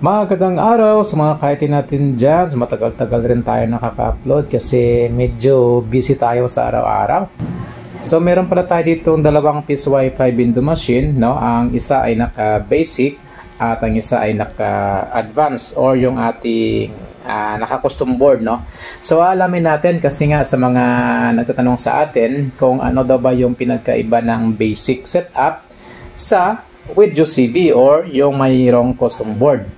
Magandang araw sa mga kaitin natin dyan. Matagal-tagal rin tayo nakaka-upload kasi medyo busy tayo sa araw-araw. So meron pala tayo dito dalawang piece Wi-Fi window machine, no? Ang isa ay naka-basic at ang isa ay naka-advanced or yung ating naka-custom board, no? So alamin natin kasi nga sa mga nagtatanong sa atin kung ano daw ba yung pinagkaiba ng basic setup sa with UCB or yung mayroong custom board.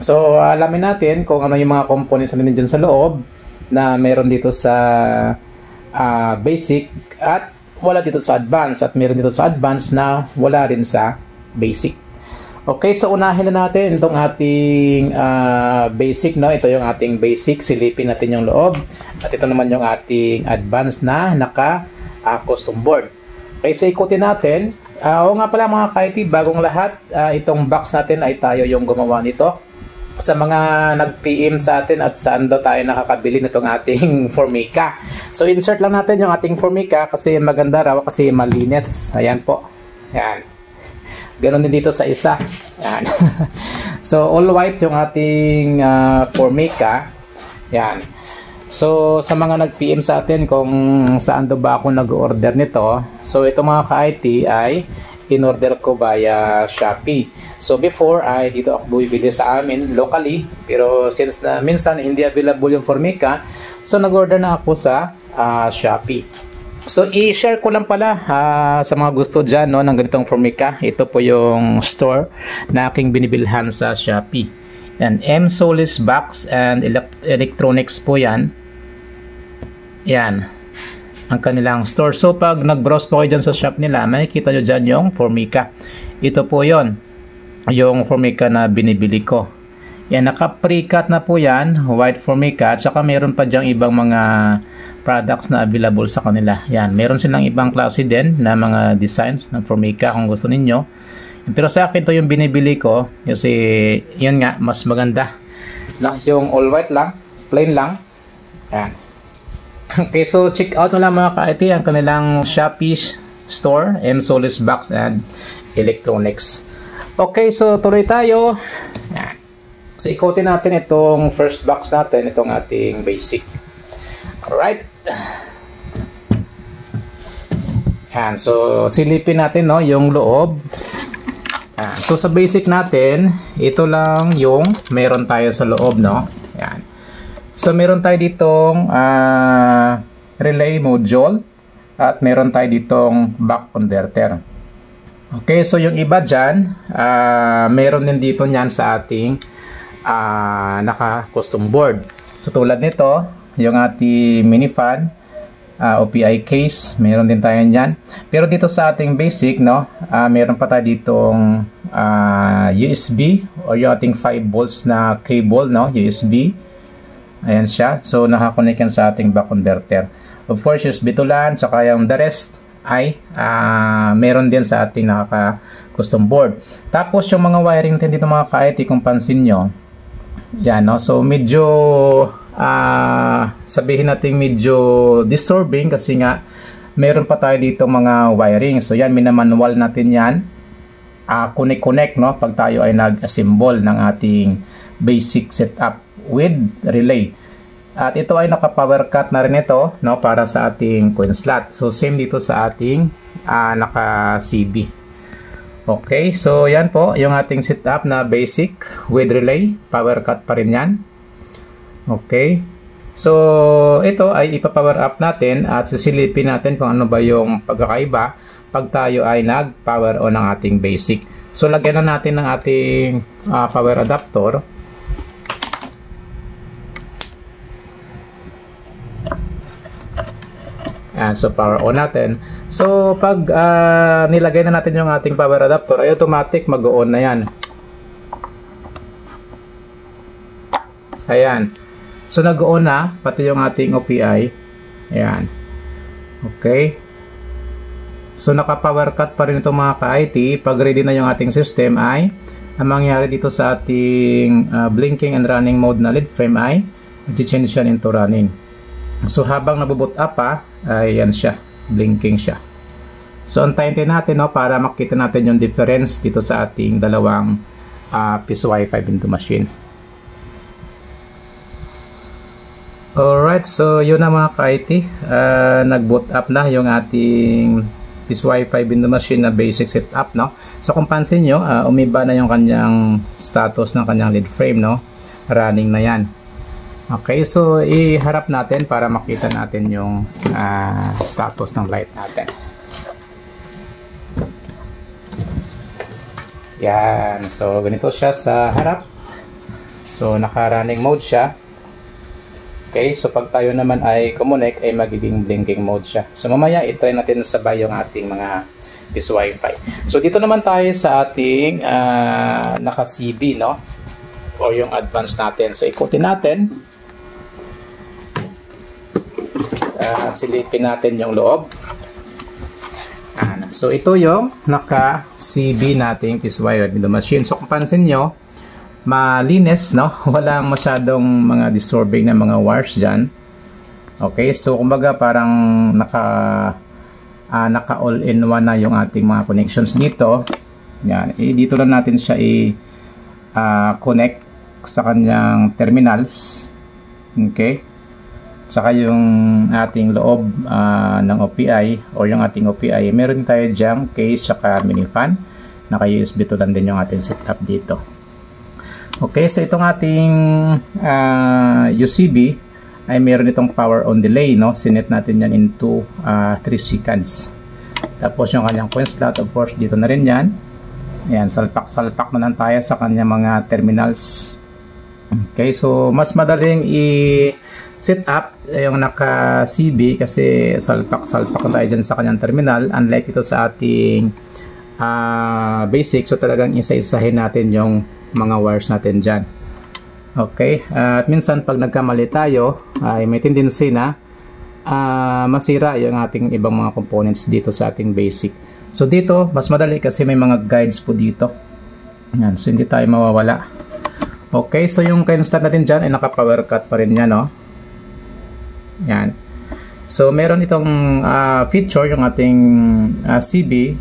So, alamin natin kung ano yung mga components na nandiyan sa loob na meron dito sa basic at wala dito sa advanced at meron dito sa advanced na wala rin sa basic. Okay, so unahin na natin itong ating basic, no? Ito yung ating basic, silipin natin yung loob at ito naman yung ating advanced na naka-custom board. Okay, so ikutin natin. Oo nga pala mga ka-IT, bagong lahat, itong box natin ay tayo yung gumawa nito. Sa mga nag-PM sa atin at saan daw tayo nakakabili nitong ating Formica. So insert lang natin yung ating Formica kasi maganda raw kasi malinis. Ayan po. Ayan. Ganon din dito sa isa. Ayan. So all white yung ating Formica. Ayan. So sa mga nag-PM sa atin kung saan daw ba ako nag-order nito. So ito mga ka-IT ay in-order ko via Shopee. So before ay dito ako bumibili sa amin locally, pero since na minsan hindi available yung Formica, so nag-order na ako sa Shopee. So i-share ko lang pala sa mga gusto dyan, no, ng ganitong Formica. Ito po yung store na aking binibilhan sa Shopee. And M Solis Box and Electronics po yan. Yan ang kanilang store. So pag nag-browse po kayo dyan sa shop nila, makikita nyo dyan yung Formica. Ito po yon, yung Formica na binibili ko. Yan, naka-pre-cut na po yan, white Formica. At saka meron pa dyan ibang mga products na available sa kanila. Yan, meron silang ibang klase din na mga designs ng Formica kung gusto ninyo. Pero sa akin to yung binibili ko kasi yun nga, mas maganda. Yung all white lang, plain lang. Yan. Okay, so check out mo lang mga ka-IT ang kanilang Shopee store, M Solis Box and Electronics. Okay, so tuloy tayo. Yan. So ikutin natin itong first box natin, itong ating basic. Alright. Yan, so silipin natin, no, yung loob. Yan. So sa basic natin, ito lang yung meron tayo sa loob, no. Yan. So meron tayo ditong relay module at meron tayo ditong buck converter. Okay, so yung iba dyan, meron din dito nyan sa ating naka-custom board. So tulad nito, yung ating mini fan, OPI case, meron din tayo nyan. Pero dito sa ating basic, no, meron pa tayo ditong USB o yung ating 5 volts na cable, no, USB. Ayan siya. So nakakonect yan sa ating buck converter. Of course, USB to LAN, tsaka yung the rest ay meron din sa ating naka-custom board. Tapos yung mga wiring din dito mga ka-IT, kung pansin nyo, yan, no? So medyo sabihin natin medyo disturbing kasi nga meron pa tayo dito mga wiring. So yan, minamanual natin yan. Connect, no? Pag tayo ay nag-assemble ng ating basic setup with relay. At ito ay naka-power cut na rin ito, no, para sa ating coin slot. So same dito sa ating naka-CB. Okay, so yan po yung ating setup na basic with relay. Power cut pa rin yan. Okay. So ito ay ipa-power up natin at sisilipin natin kung ano ba yung pagkakaiba pag tayo ay nag-power on ng ating basic. So lagyan na natin ng ating power adapter. So power on natin. So pag nilagay na natin yung ating power adapter, ay automatic mag-on na yan. Ayan. So nag-on na pati yung ating OPI. Ayan. Okay. So naka-power cut pa rin itong mga ka-IT. Pag ready na yung ating system ay ang mangyari dito sa ating blinking and running mode na lead frame ay mag-change siya into running. So habang nabuboot up ay yan siya, blinking siya. So antayin natin, no, para makita natin yung difference dito sa ating dalawang piso Wi-Fi Window Machine. Alright, so yun na mga ka-IT, nag-boot up na yung ating piso Wi-Fi Window Machine na basic setup, no? So kung pansin nyo, umiba na yung kanyang status ng kanyang lead frame, no? Running na yan. Okay, so iharap natin para makita natin yung status ng light natin. Yan, so ganito siya sa harap. So naka-running mode siya. Okay, so pag tayo naman ay connect ay magiging blinking mode siya. So mamaya i-try natin sabay yung ating mga piso Wi-Fi. So dito naman tayo sa ating naka-CB, no? O yung advanced natin. So ikutin natin. Silipin natin yung loob. So ito yung naka-CB nating piso Wi-Fi Window Machine. So kung pansin nyo, malinis, no? Walang masyadong mga disturbing na mga wires dyan. Okay, so kumbaga parang naka all-in-one na yung ating mga connections dito. Yan, dito lang natin siya i-connect sa kanyang terminals. Okay, saka yung ating loob ng OPI o yung ating OPI, meron tayo dyan case saka mini fan. Naka USB to lang din yung ating setup dito. Okay, so itong ating UCB ay meron itong power on delay, no? Sinet natin yan into 3 seconds. Tapos yung kanyang coin slot, of course, dito na rin yan. Ayan, salpak-salpak na lang tayo sa kanyang mga terminals. Okay, so mas madaling i-set up yung naka-CB kasi salpak-salpak na tayo dyan sa kanyang terminal. Unlike ito sa ating basic, so talagang isa-isahin natin yung mga wires natin dyan. Okay, at minsan pag nagkamali tayo ay may tendency na masira yung ating ibang mga components dito sa ating basic. So dito mas madali kasi may mga guides po dito. Yan, so hindi tayo mawawala. Okay, so yung coin slot natin dyan ay naka power cut pa rin yan, no? Yan, so meron itong feature yung ating CB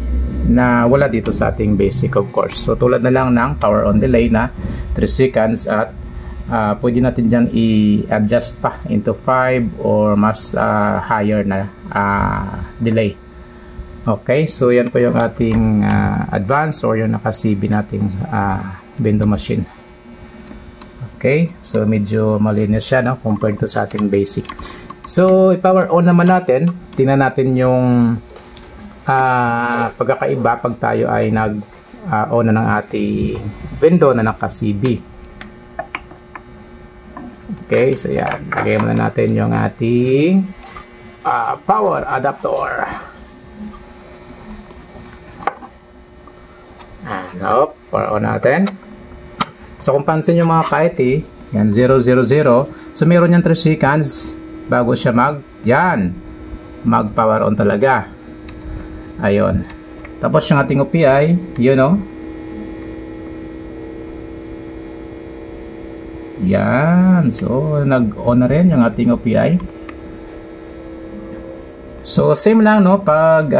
na wala dito sa ating basic, of course. So tulad na lang ng power on delay na 3 seconds at pwede natin dyan i-adjust pa into 5 or mas higher na delay. Okay, so yan po yung ating advanced or yung naka-CB nating window machine. Okay, so medyo malinis siya, no, compared to sa ating basic. So i-power on naman natin. Tingnan natin yung pagkakaiba pag tayo ay nag-on na ng ating window na naka-CB. Okay, so yan. Lagay muna natin yung ating power adapter. Ano, power on natin. So kung pansin nyo mga ka-IT, yan 000. So meron yan 3 seconds bago siya mag-power on talaga. Ayun. Tapos yung ating OPI, you know. Yan. So, nag-on na rin yung ating OPI. So, same lang, no? Pag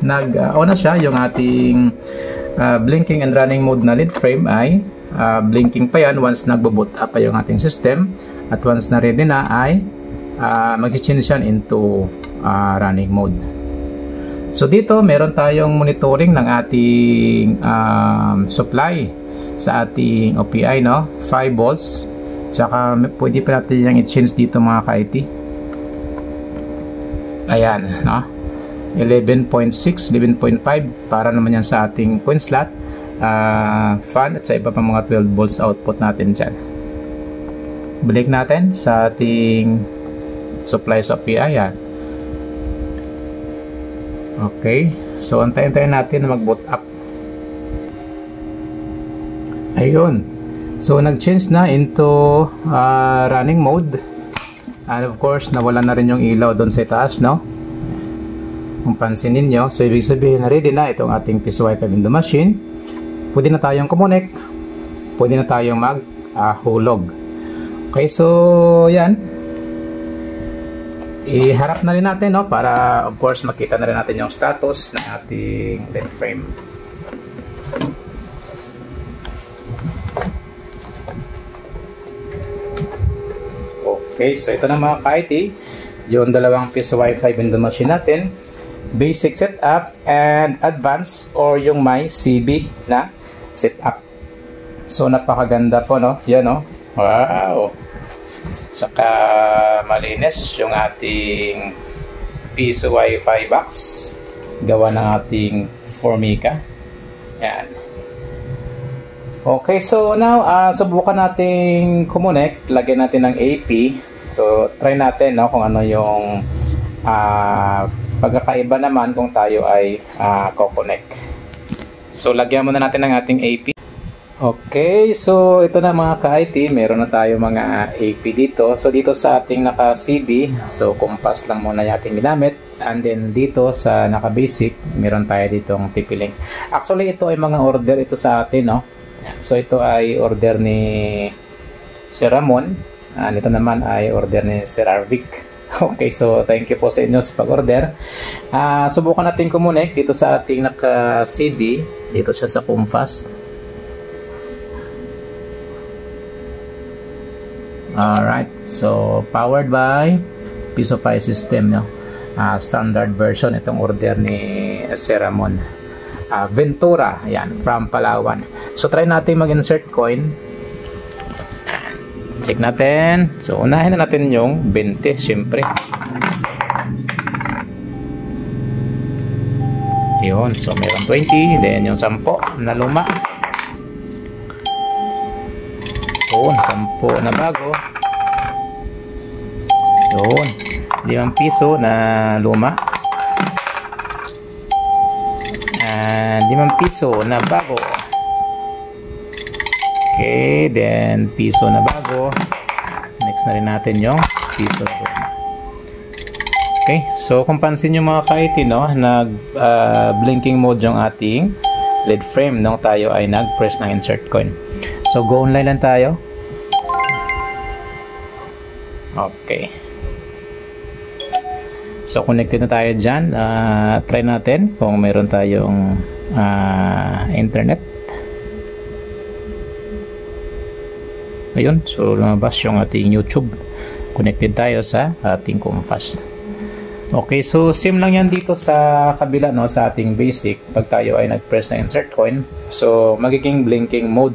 nag-on na siya, yung ating blinking and running mode na lead frame ay blinking pa yan once nagbo-boot up pa yung ating system. At once na ready na ay mag-change yan into running mode. So dito meron tayong monitoring ng ating supply sa ating OPI, no? 5 volts. Tsaka pwede pa natin yung i-change dito mga ka-IT. Ayan, no? 11.6, 11.5 para naman yan sa ating coin slot, fan at sa iba pa mga 12 volts output natin dyan. Balik natin sa ating supply sa OPI. Yan. Okay, so antayin natin na mag-boot up. Ayun, so nag-change na into running mode. And of course, nawala na rin yung ilaw doon sa taas, no? Kung pansinin nyo, so ibig sabihin na ready na itong ating piso Wi-Fi window machine. Pwede na tayong connect, pwede na tayong mag-hulog. Okay, so yan. Iharap na rin natin, no, para of course makita na rin natin yung status ng ating lead frame. Okay, so ito na mga ka-IT, yung dalawang piso Wi-Fi vending machine natin, basic setup and advanced or yung may CB na setup. So napakaganda po, no? Yan, no? Wow! Saka malinis yung ating piso Wi-Fi box. Gawa ng ating Formica. Yan. Okay, so now subukan nating kumonek. Lagyan natin ng AP. So try natin, no, kung ano yung pagkakaiba naman kung tayo ay kukonek. So lagyan muna natin ng ating AP. Okay, so ito na mga ka-IT, meron na tayo mga AP dito. So dito sa ating naka-CB, so compass lang muna yung ating ginamit. And then dito sa naka-basic, meron tayo ditong TP-Link. Actually, ito ay mga order ito sa atin, no? So ito ay order ni Sir Ramon. Ito naman ay order ni Sir Arvic. Okay, so thank you po sa inyo sa pag-order. Subukan natin kumunik dito sa ating naka-CB. Dito siya sa compass. Alright, so powered by Piso Pi system, no? Standard version itong order ni Sir Ramon. Ventura, yan, from Palawan. So try natin mag-insert coin. Check natin. So unahin na natin yung 20, syempre. Yun, so meron 20, then yung 10 na luma. Yun, 10 na bago. Yun, 5 piso na luma. And 5 piso na bago. Okay, then piso na bago. Next na rin natin yung piso na luma. Okay, so kung pansin nyo mga ka-IT, no, nag-blinking mode yung ating lead frame nung tayo ay nag-press ng insert coin. So go online lang tayo. Okay. So connected na tayo dyan. Try natin kung meron tayong internet. Ayun. So lumabas yung ating YouTube. Connected tayo sa ating Comfast. Okay. So same lang yan dito sa kabila, no, sa ating basic. Pag tayo ay nag-press na insert coin. So magiging blinking mode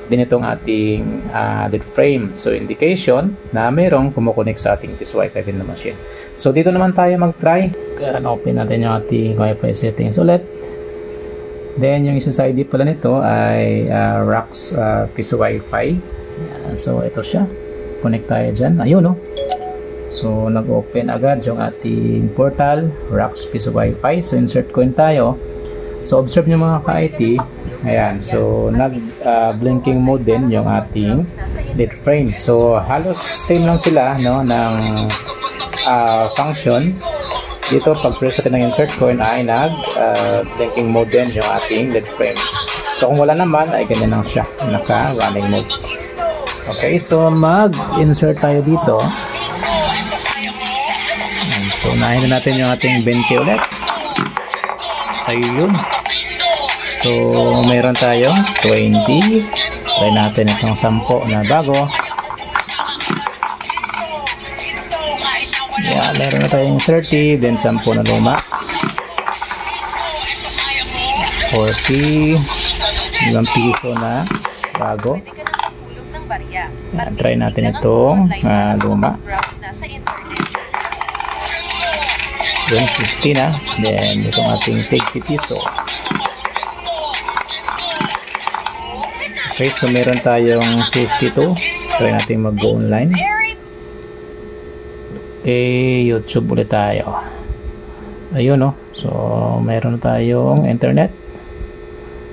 din itong ating lead frame. So indication na mayroong kumukonek sa ating Piso Wi-Fi vending machine. So dito naman tayo mag-try. Open natin yung ating Wi-Fi settings ulit. Then yung isa sa ID pala nito ay ROX Piso Wi-Fi. So ito siya. Connect tayo dyan. Ayun, no? So nag-open agad yung ating portal ROX Piso Wi-Fi. So insert coin tayo. So observe nyo mga ka-IT. Ayan, so nag-blinking mode din yung ating lead frame. So halos same lang sila, no, ng function. Dito pag press natin ng insert coin ay nag-blinking mode din yung ating lead frame. So kung wala naman ay ganyan lang siya, naka-running mode. Okay, so mag-insert tayo dito. Ayan, so unahin na natin yung ating 20 ulit. Ayun. So, mayroon tayong 20. Try natin itong 10 na bago. Yeah, meron na tayong 30. Then 10 na luma. 40. 5 piso na bago. Try natin itong luma. Then 50 na. Then itong ating 30 piso. Okay, so meron tayong 52. Try natin mag-go online. Okay, YouTube ulit tayo. Ayun, no? So, meron tayong internet.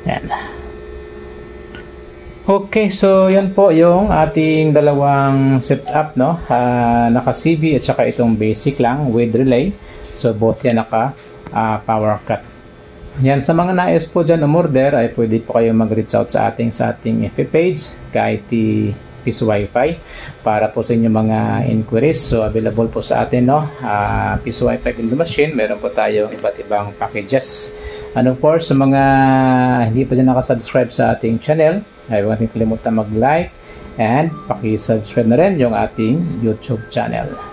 Yan. Okay, so yan po yung ating dalawang setup, no? Naka-CB at saka itong basic lang with relay. So, both yan naka-power cut. Yan, sa mga nais po dyan umorder ay pwede po kayo mag-reach out sa ating FB page, kahit Piso Wi-Fi, para po sa inyong mga inquiries. So available po sa atin, no, Piso Wi-Fi vending machine. Meron po tayong iba't ibang packages. And of course, sa mga hindi pa dyan nakasubscribe sa ating channel, ay huwag natin kalimutan mag-like And paki-subscribe na rin yung ating YouTube channel.